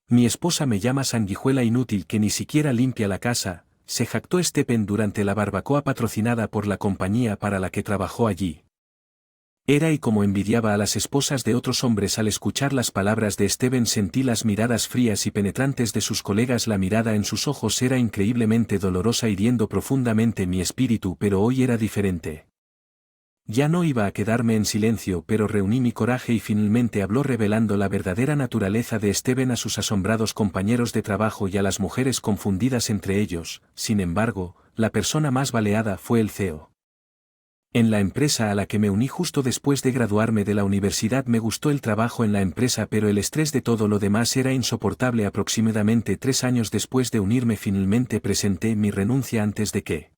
Mi esposa me llama sanguijuela inútil que ni siquiera limpia la casa, se jactó Stephen durante la barbacoa patrocinada por la compañía para la que trabajó allí. Era y como envidiaba a las esposas de otros hombres al escuchar las palabras de Stephen sentí las miradas frías y penetrantes de sus colegas. La mirada en sus ojos era increíblemente dolorosa hiriendo profundamente mi espíritu, pero hoy era diferente. Ya no iba a quedarme en silencio, pero reuní mi coraje y finalmente habló revelando la verdadera naturaleza de Stephen a sus asombrados compañeros de trabajo y a las mujeres confundidas entre ellos. Sin embargo, la persona más baleada fue el CEO. En la empresa a la que me uní justo después de graduarme de la universidad me gustó el trabajo en la empresa, pero el estrés de todo lo demás era insoportable. Aproximadamente 3 años después de unirme finalmente presenté mi renuncia antes de que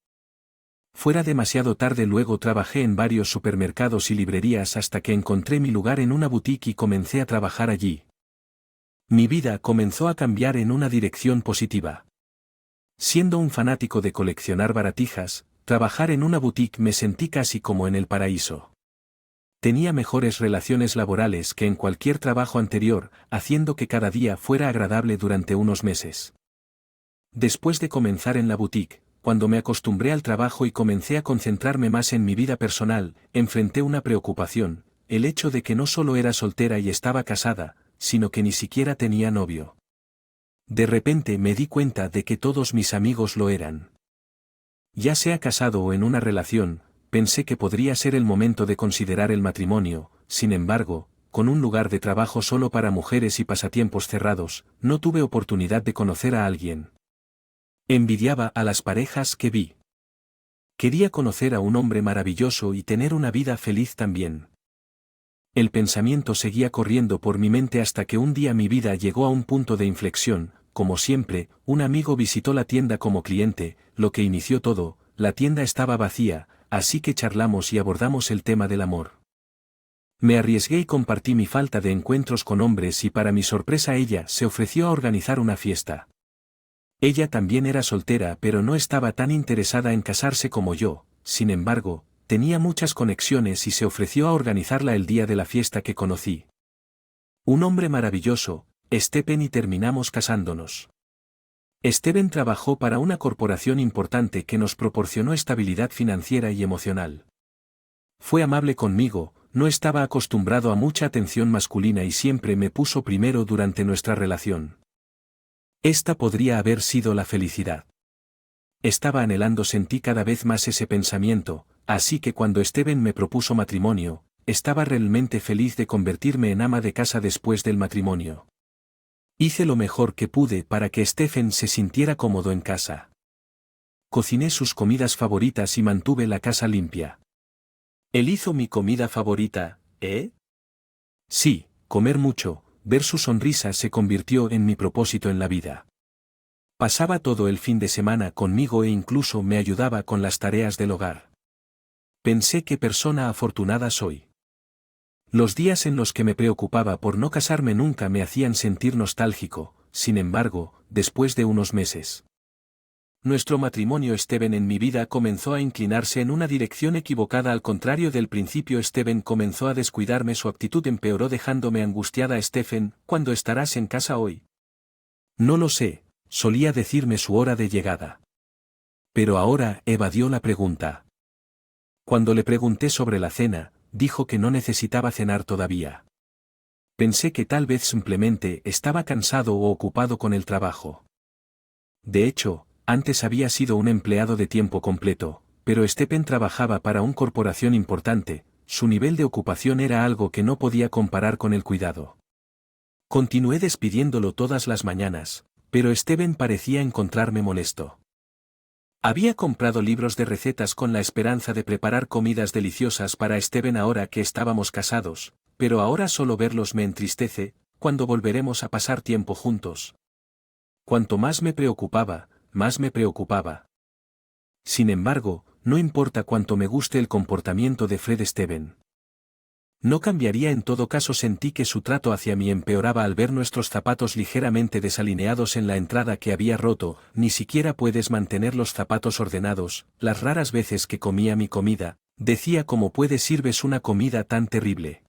fuera demasiado tarde. Luego trabajé en varios supermercados y librerías hasta que encontré mi lugar en una boutique y comencé a trabajar allí. Mi vida comenzó a cambiar en una dirección positiva. Siendo un fanático de coleccionar baratijas, trabajar en una boutique me sentí casi como en el paraíso. Tenía mejores relaciones laborales que en cualquier trabajo anterior, haciendo que cada día fuera agradable durante unos meses. Después de comenzar en la boutique, cuando me acostumbré al trabajo y comencé a concentrarme más en mi vida personal, enfrenté una preocupación, el hecho de que no solo era soltera y estaba casada, sino que ni siquiera tenía novio. De repente me di cuenta de que todos mis amigos lo eran. Ya sea casado o en una relación, pensé que podría ser el momento de considerar el matrimonio. Sin embargo, con un lugar de trabajo solo para mujeres y pasatiempos cerrados, no tuve oportunidad de conocer a alguien. Envidiaba a las parejas que vi. Quería conocer a un hombre maravilloso y tener una vida feliz también. El pensamiento seguía corriendo por mi mente hasta que un día mi vida llegó a un punto de inflexión. Como siempre, un amigo visitó la tienda como cliente, lo que inició todo. La tienda estaba vacía, así que charlamos y abordamos el tema del amor. Me arriesgué y compartí mi falta de encuentros con hombres y para mi sorpresa ella se ofreció a organizar una fiesta. Ella también era soltera pero no estaba tan interesada en casarse como yo. Sin embargo, tenía muchas conexiones y se ofreció a organizarla el día de la fiesta que conocí. Un hombre maravilloso, Stephen, y terminamos casándonos. Stephen trabajó para una corporación importante que nos proporcionó estabilidad financiera y emocional. Fue amable conmigo, no estaba acostumbrado a mucha atención masculina y siempre me puso primero durante nuestra relación. Esta podría haber sido la felicidad. Estaba anhelando, sentí cada vez más ese pensamiento, así que cuando Stephen me propuso matrimonio, estaba realmente feliz de convertirme en ama de casa después del matrimonio. Hice lo mejor que pude para que Stephen se sintiera cómodo en casa. Cociné sus comidas favoritas y mantuve la casa limpia. Él hizo mi comida favorita, ¿eh? Sí, comer mucho. Ver su sonrisa se convirtió en mi propósito en la vida. Pasaba todo el fin de semana conmigo e incluso me ayudaba con las tareas del hogar. Pensé qué persona afortunada soy. Los días en los que me preocupaba por no casarme nunca me hacían sentir nostálgico. Sin embargo, después de unos meses, nuestro matrimonio, Stephen, en mi vida comenzó a inclinarse en una dirección equivocada. Al contrario del principio, Stephen comenzó a descuidarme, su actitud empeoró dejándome angustiada. Stephen, ¿cuándo estarás en casa hoy? No lo sé, solía decirme su hora de llegada. Pero ahora evadió la pregunta. Cuando le pregunté sobre la cena, dijo que no necesitaba cenar todavía. Pensé que tal vez simplemente estaba cansado o ocupado con el trabajo. De hecho, antes había sido un empleado de tiempo completo, pero Stephen trabajaba para una corporación importante. Su nivel de ocupación era algo que no podía comparar con el cuidado. Continué despidiéndolo todas las mañanas, pero Stephen parecía encontrarme molesto. Había comprado libros de recetas con la esperanza de preparar comidas deliciosas para Stephen ahora que estábamos casados, pero ahora solo verlos me entristece. ¿Cuándo volveremos a pasar tiempo juntos? Cuanto más me preocupaba, más me preocupaba. Sin embargo, no importa cuánto me guste el comportamiento de Fred, Stephen no cambiaría. En todo caso, sentí que su trato hacia mí empeoraba al ver nuestros zapatos ligeramente desalineados en la entrada que había roto. Ni siquiera puedes mantener los zapatos ordenados. Las raras veces que comía mi comida, decía, ¿cómo puedes sirves una comida tan terrible?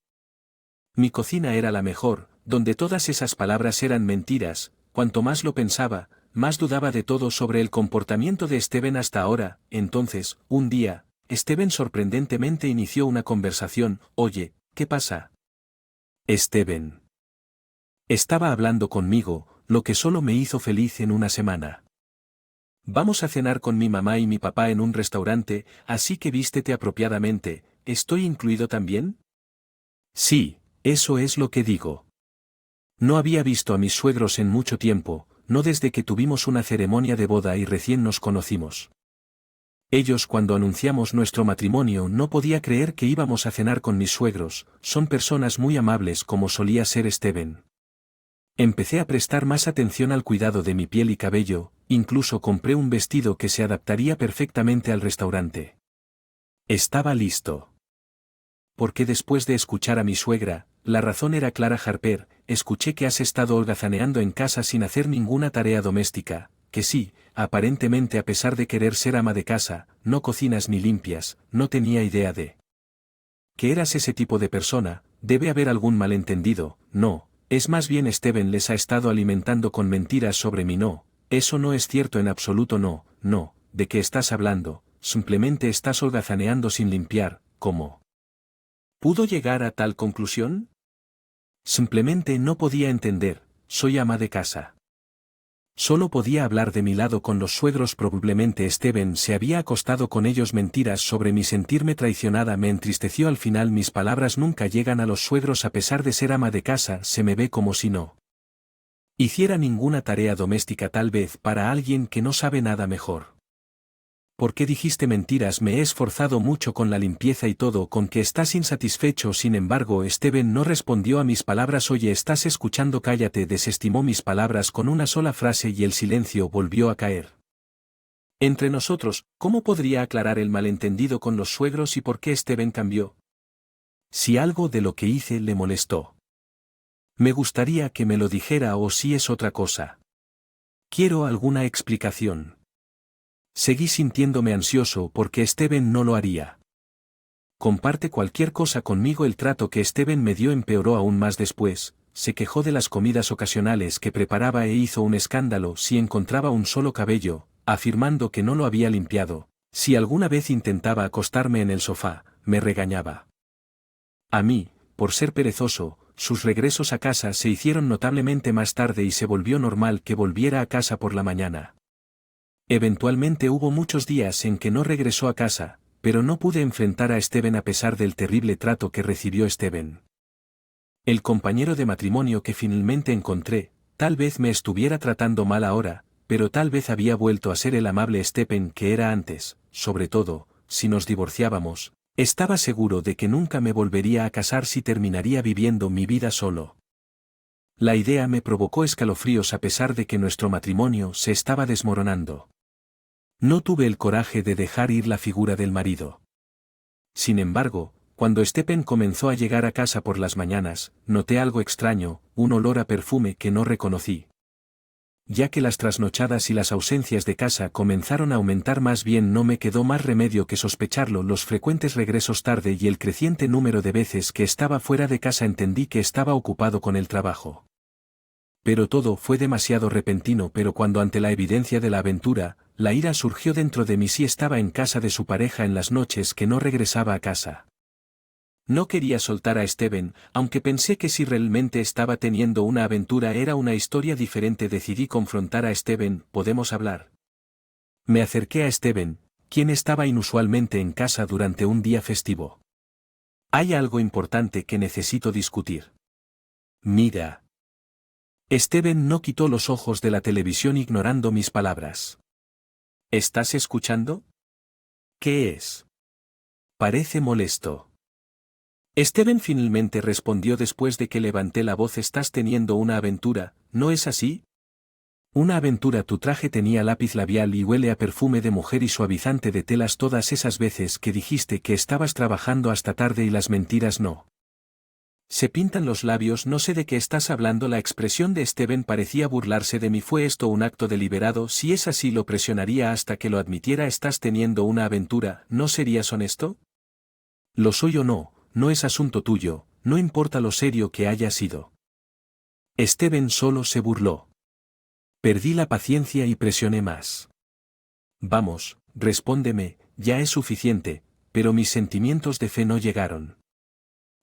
Mi cocina era la mejor, donde todas esas palabras eran mentiras. Cuanto más lo pensaba, más dudaba de todo sobre el comportamiento de Steven hasta ahora. Entonces, un día, Steven sorprendentemente inició una conversación. Oye, ¿qué pasa? Steven. Estaba hablando conmigo, lo que solo me hizo feliz en una semana. Vamos a cenar con mi mamá y mi papá en un restaurante, así que vístete apropiadamente. ¿Estoy incluido también? Sí, eso es lo que digo. No había visto a mis suegros en mucho tiempo, no desde que tuvimos una ceremonia de boda y recién nos conocimos. Ellos, cuando anunciamos nuestro matrimonio, no podía creer que íbamos a cenar con mis suegros. Son personas muy amables como solía ser Steven. Empecé a prestar más atención al cuidado de mi piel y cabello, incluso compré un vestido que se adaptaría perfectamente al restaurante. Estaba listo. Porque después de escuchar a mi suegra, la razón era clara. Harper, escuché que has estado holgazaneando en casa sin hacer ninguna tarea doméstica, que sí, aparentemente a pesar de querer ser ama de casa, no cocinas ni limpias. No tenía idea de que eras ese tipo de persona. Debe haber algún malentendido. No, es más bien Steven les ha estado alimentando con mentiras sobre mí. No, eso no es cierto en absoluto. No, ¿de qué estás hablando? Simplemente estás holgazaneando sin limpiar. ¿Cómo pudo llegar a tal conclusión? Simplemente no podía entender. Soy ama de casa. Solo podía hablar de mi lado con los suegros. Probablemente Steven se había acostado con ellos. Mentiras sobre mi sentirme traicionada me entristeció. Al final mis palabras nunca llegan a los suegros. A pesar de ser ama de casa, se me ve como si no hiciera ninguna tarea doméstica, tal vez para alguien que no sabe nada mejor. ¿Por qué dijiste mentiras? Me he esforzado mucho con la limpieza y todo. ¿Con que estás insatisfecho? Sin embargo, Steven no respondió a mis palabras. Oye, ¿estás escuchando? Cállate. Desestimó mis palabras con una sola frase y el silencio volvió a caer. Entre nosotros, ¿cómo podría aclarar el malentendido con los suegros y por qué Steven cambió? Si algo de lo que hice le molestó, me gustaría que me lo dijera, o si es otra cosa. Quiero alguna explicación. Seguí sintiéndome ansioso porque Steven no lo haría. Comparte cualquier cosa conmigo. El trato que Steven me dio empeoró aún más después. Se quejó de las comidas ocasionales que preparaba e hizo un escándalo si encontraba un solo cabello, afirmando que no lo había limpiado. Si alguna vez intentaba acostarme en el sofá, me regañaba. A mí, por ser perezoso, sus regresos a casa se hicieron notablemente más tarde y se volvió normal que volviera a casa por la mañana. Eventualmente hubo muchos días en que no regresó a casa, pero no pude enfrentar a Steven a pesar del terrible trato que recibió Steven. El compañero de matrimonio que finalmente encontré, tal vez me estuviera tratando mal ahora, pero tal vez había vuelto a ser el amable Steven que era antes. Sobre todo, si nos divorciábamos, estaba seguro de que nunca me volvería a casar. Si terminaría viviendo mi vida solo. La idea me provocó escalofríos a pesar de que nuestro matrimonio se estaba desmoronando. No tuve el coraje de dejar ir la figura del marido. Sin embargo, cuando Steven comenzó a llegar a casa por las mañanas, noté algo extraño, un olor a perfume que no reconocí. Ya que las trasnochadas y las ausencias de casa comenzaron a aumentar, más bien no me quedó más remedio que sospecharlo. Los frecuentes regresos tarde y el creciente número de veces que estaba fuera de casa, entendí que estaba ocupado con el trabajo. Pero todo fue demasiado repentino. Pero cuando ante la evidencia de la aventura, la ira surgió dentro de mí. Si estaba en casa de su pareja en las noches que no regresaba a casa. No quería soltar a Steven, aunque pensé que si realmente estaba teniendo una aventura era una historia diferente. Decidí confrontar a Steven. ¿Podemos hablar? Me acerqué a Steven, quien estaba inusualmente en casa durante un día festivo. Hay algo importante que necesito discutir. Mira. Steven no quitó los ojos de la televisión ignorando mis palabras. ¿Estás escuchando? ¿Qué es? Parece molesto. Steven finalmente respondió después de que levanté la voz. Estás teniendo una aventura, ¿no es así? Una aventura. Tu traje tenía lápiz labial y huele a perfume de mujer y suavizante de telas. Todas esas veces que dijiste que estabas trabajando hasta tarde y las mentiras no se pintan los labios. No sé de qué estás hablando. La expresión de Steven parecía burlarse de mí. ¿Fue esto un acto deliberado? Si es así, lo presionaría hasta que lo admitiera. ¿Estás teniendo una aventura? ¿No serías honesto? Lo soy o no, no es asunto tuyo, no importa lo serio que haya sido. Steven solo se burló. Perdí la paciencia y presioné más. Vamos, respóndeme, ya es suficiente, pero mis sentimientos de fe no llegaron.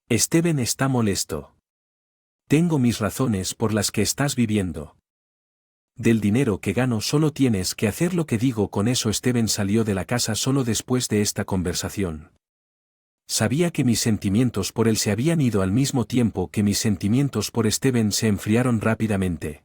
Steven está molesto. Tengo mis razones por las que estás viviendo. Del dinero que gano solo tienes que hacer lo que digo. Con eso Steven salió de la casa solo después de esta conversación. Sabía que mis sentimientos por él se habían ido al mismo tiempo que mis sentimientos por Steven se enfriaron rápidamente.